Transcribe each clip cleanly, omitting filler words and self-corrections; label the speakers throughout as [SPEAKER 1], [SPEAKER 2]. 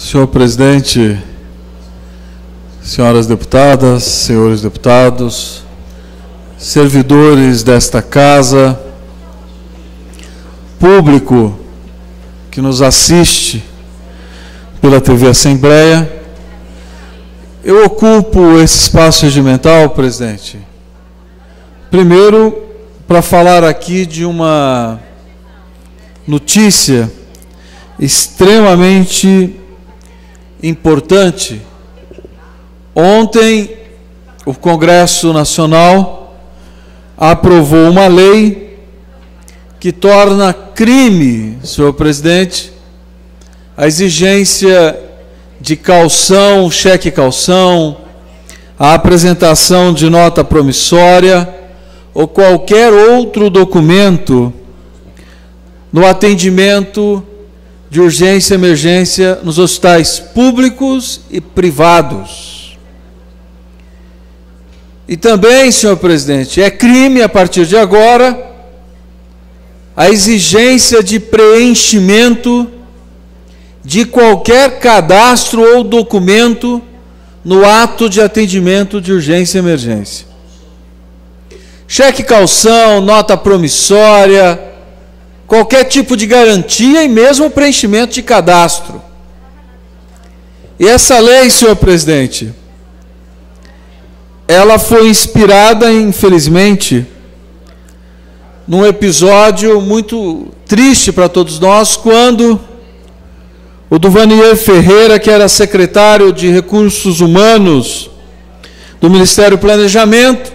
[SPEAKER 1] Senhor presidente, senhoras deputadas, senhores deputados, servidores desta casa, público que nos assiste pela TV Assembleia, eu ocupo esse espaço regimental, presidente, primeiro para falar aqui de uma notícia extremamente importante. Ontem, o Congresso Nacional aprovou uma lei que torna crime, senhor presidente, a exigência de caução, cheque caução, a apresentação de nota promissória ou qualquer outro documento no atendimento de urgência e emergência nos hospitais públicos e privados. E também, senhor presidente, é crime, a partir de agora, a exigência de preenchimento de qualquer cadastro ou documento no ato de atendimento de urgência e emergência. Cheque caução, nota promissória, qualquer tipo de garantia e mesmo preenchimento de cadastro. E essa lei, senhor presidente, ela foi inspirada, infelizmente, num episódio muito triste para todos nós, quando o Duvanier Ferreira, que era secretário de Recursos Humanos do Ministério do Planejamento,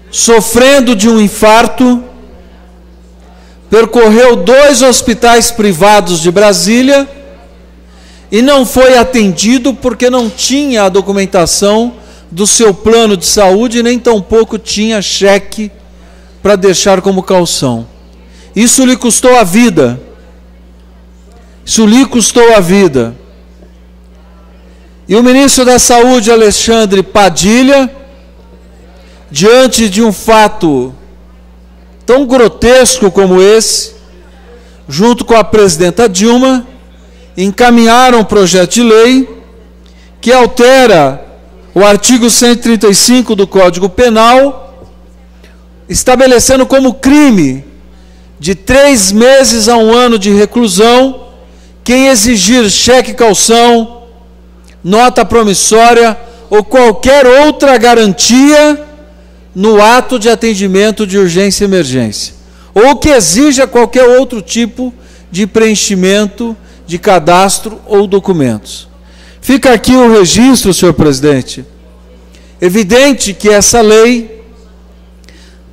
[SPEAKER 1] sofrendo de um infarto, percorreu 2 hospitais privados de Brasília e não foi atendido porque não tinha a documentação do seu plano de saúde, nem tampouco tinha cheque para deixar como caução. Isso lhe custou a vida. Isso lhe custou a vida. E o ministro da Saúde, Alexandre Padilha, diante de um fato tão grotesco como esse, junto com a presidenta Dilma, encaminharam um projeto de lei que altera o artigo 135 do Código Penal, estabelecendo como crime de 3 meses a 1 ano de reclusão quem exigir cheque caução, nota promissória ou qualquer outra garantia no ato de atendimento de urgência e emergência, ou que exija qualquer outro tipo de preenchimento de cadastro ou documentos. Fica aqui o registro, senhor presidente. Evidente que essa lei,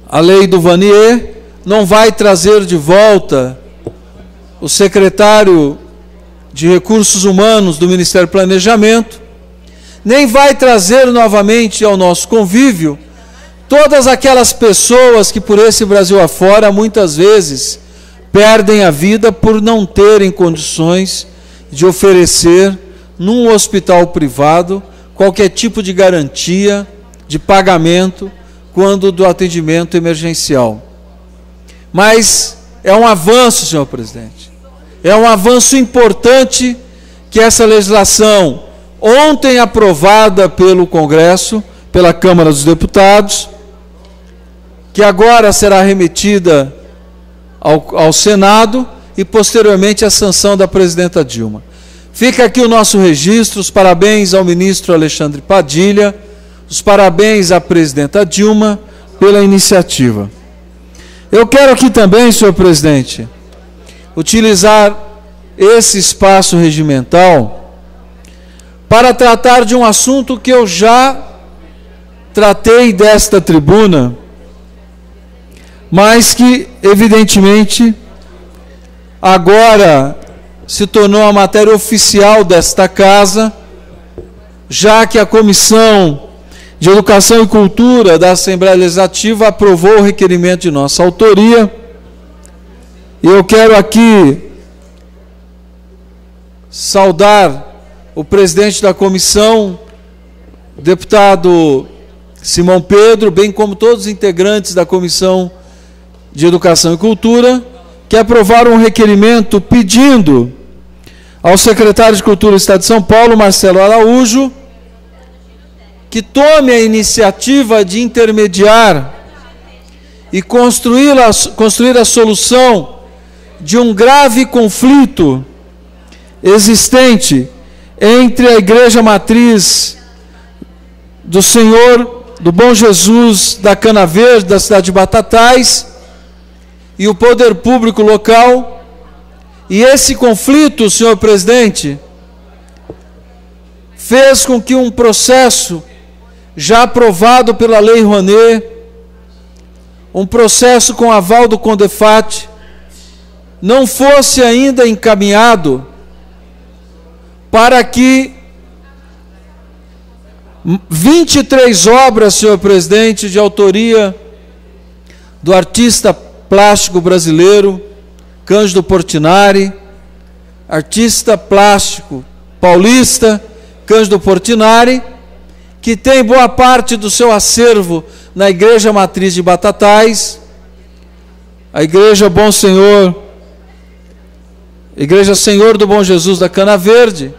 [SPEAKER 1] a lei do Duvanier, não vai trazer de volta o secretário de Recursos Humanos do Ministério do Planejamento, nem vai trazer novamente ao nosso convívio todas aquelas pessoas que por esse Brasil afora muitas vezes perdem a vida por não terem condições de oferecer num hospital privado qualquer tipo de garantia de pagamento quando do atendimento emergencial. Mas é um avanço, senhor presidente. É um avanço importante que essa legislação, ontem aprovada pelo Congresso, pela Câmara dos Deputados, que agora será remetida ao Senado e posteriormente à sanção da presidenta Dilma. Fica aqui o nosso registro, os parabéns ao ministro Alexandre Padilha, os parabéns à presidenta Dilma pela iniciativa. Eu quero aqui também, senhor presidente, utilizar esse espaço regimental para tratar de um assunto que eu já tratei desta tribuna, mas que, evidentemente, agora se tornou a matéria oficial desta casa, já que a Comissão de Educação e Cultura da Assembleia Legislativa aprovou o requerimento de nossa autoria. E eu quero aqui saudar o presidente da comissão, o deputado Simão Pedro, bem como todos os integrantes da Comissão de Educação e Cultura, que aprovaram um requerimento pedindo ao secretário de Cultura do Estado de São Paulo, Marcelo Araújo, que tome a iniciativa de intermediar e construir a solução de um grave conflito existente entre a Igreja Matriz do Senhor, do Bom Jesus da Cana Verde, da cidade de Batatais, e o poder público local. E esse conflito, senhor presidente, fez com que um processo já aprovado pela Lei Rouanet, um processo com aval do CONDEFAT, não fosse ainda encaminhado para que 23 obras, senhor presidente, de autoria do artista plástico brasileiro Cândido Portinari, artista plástico paulista Cândido Portinari, que tem boa parte do seu acervo na Igreja Matriz de Batatais, a Igreja Bom Senhor, Igreja Senhor do Bom Jesus da Cana Verde,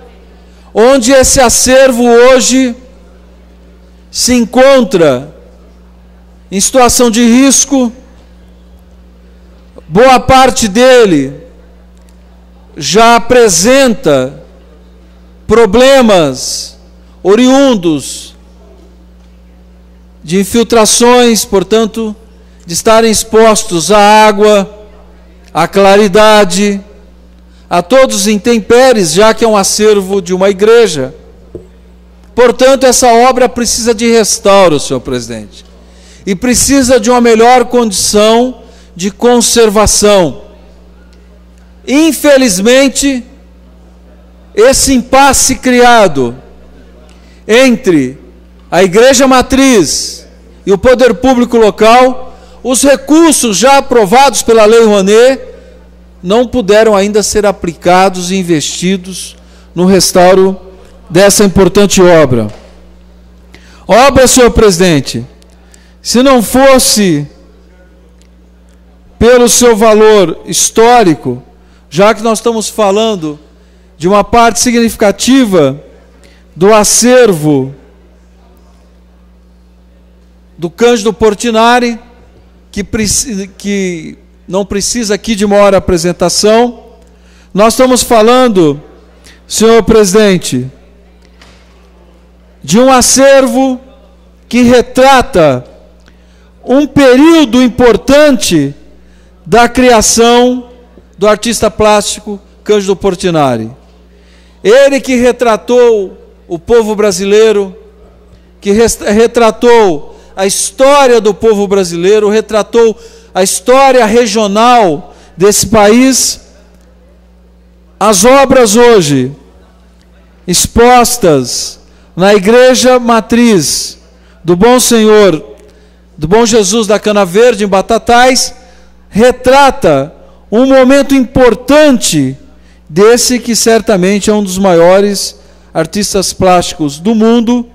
[SPEAKER 1] onde esse acervo hoje se encontra em situação de risco. Boa parte dele já apresenta problemas oriundos de infiltrações, portanto, de estarem expostos à água, à claridade, a todos os intempéries, já que é um acervo de uma igreja. Portanto, essa obra precisa de restauro, senhor presidente, e precisa de uma melhor condição de conservação. Infelizmente, esse impasse criado entre a Igreja Matriz e o poder público local, os recursos já aprovados pela Lei Rouanet não puderam ainda ser aplicados e investidos no restauro dessa importante obra. Obra, senhor presidente, se não fosse pelo seu valor histórico, já que nós estamos falando de uma parte significativa do acervo do Cândido Portinari, que não precisa aqui de maior apresentação, nós estamos falando, senhor presidente, de um acervo que retrata um período importante da criação do artista plástico Cândido Portinari. Ele que retratou o povo brasileiro, que retratou a história do povo brasileiro, retratou a história regional desse país. As obras hoje expostas na Igreja Matriz do Bom Senhor, do Bom Jesus da Cana Verde, em Batatais, retrata um momento importante desse que certamente é um dos maiores artistas plásticos do mundo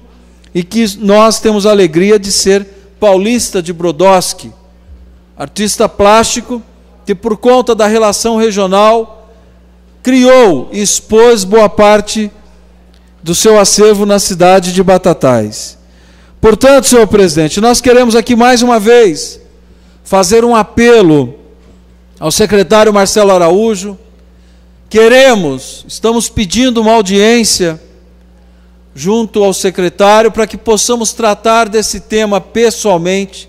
[SPEAKER 1] e que nós temos a alegria de ser paulista de Brodowski, artista plástico que, por conta da relação regional, criou e expôs boa parte do seu acervo na cidade de Batatais. Portanto, senhor presidente, nós queremos aqui mais uma vez fazer um apelo ao secretário Marcelo Araújo. Estamos pedindo uma audiência junto ao secretário para que possamos tratar desse tema pessoalmente.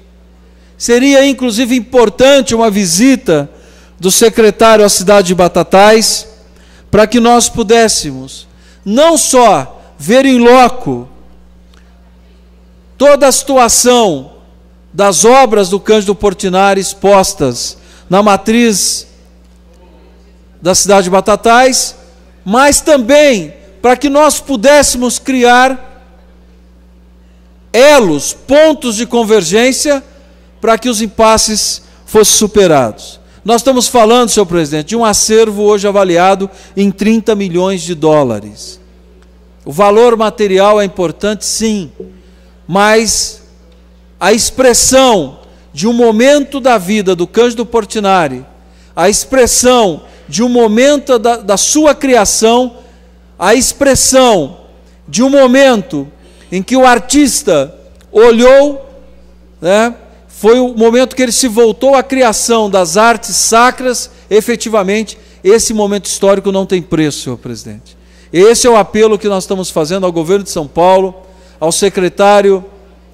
[SPEAKER 1] Seria inclusive importante uma visita do secretário à cidade de Batatais, para que nós pudéssemos não só ver em loco toda a situação das obras do Cândido Portinari expostas na matriz da cidade de Batatais, mas também para que nós pudéssemos criar elos, pontos de convergência, para que os impasses fossem superados. Nós estamos falando, senhor presidente, de um acervo hoje avaliado em 30 milhões de dólares. O valor material é importante, sim, mas a expressão de um momento da vida do Cândido Portinari, a expressão de um momento da sua criação, a expressão de um momento em que o artista olhou, né, foi o momento que ele se voltou à criação das artes sacras, efetivamente. Esse momento histórico não tem preço, senhor presidente. Esse é o apelo que nós estamos fazendo ao governo de São Paulo, ao secretário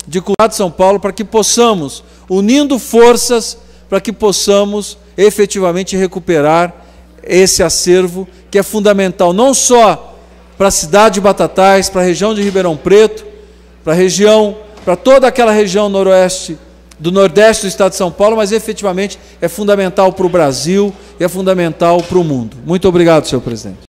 [SPEAKER 1] de Cultura de São Paulo, para que possamos, unindo forças, para que possamos efetivamente recuperar esse acervo que é fundamental, não só para a cidade de Batatais, para a região de Ribeirão Preto, para toda aquela região noroeste, do nordeste do estado de São Paulo, mas efetivamente é fundamental para o Brasil e é fundamental para o mundo. Muito obrigado, senhor presidente.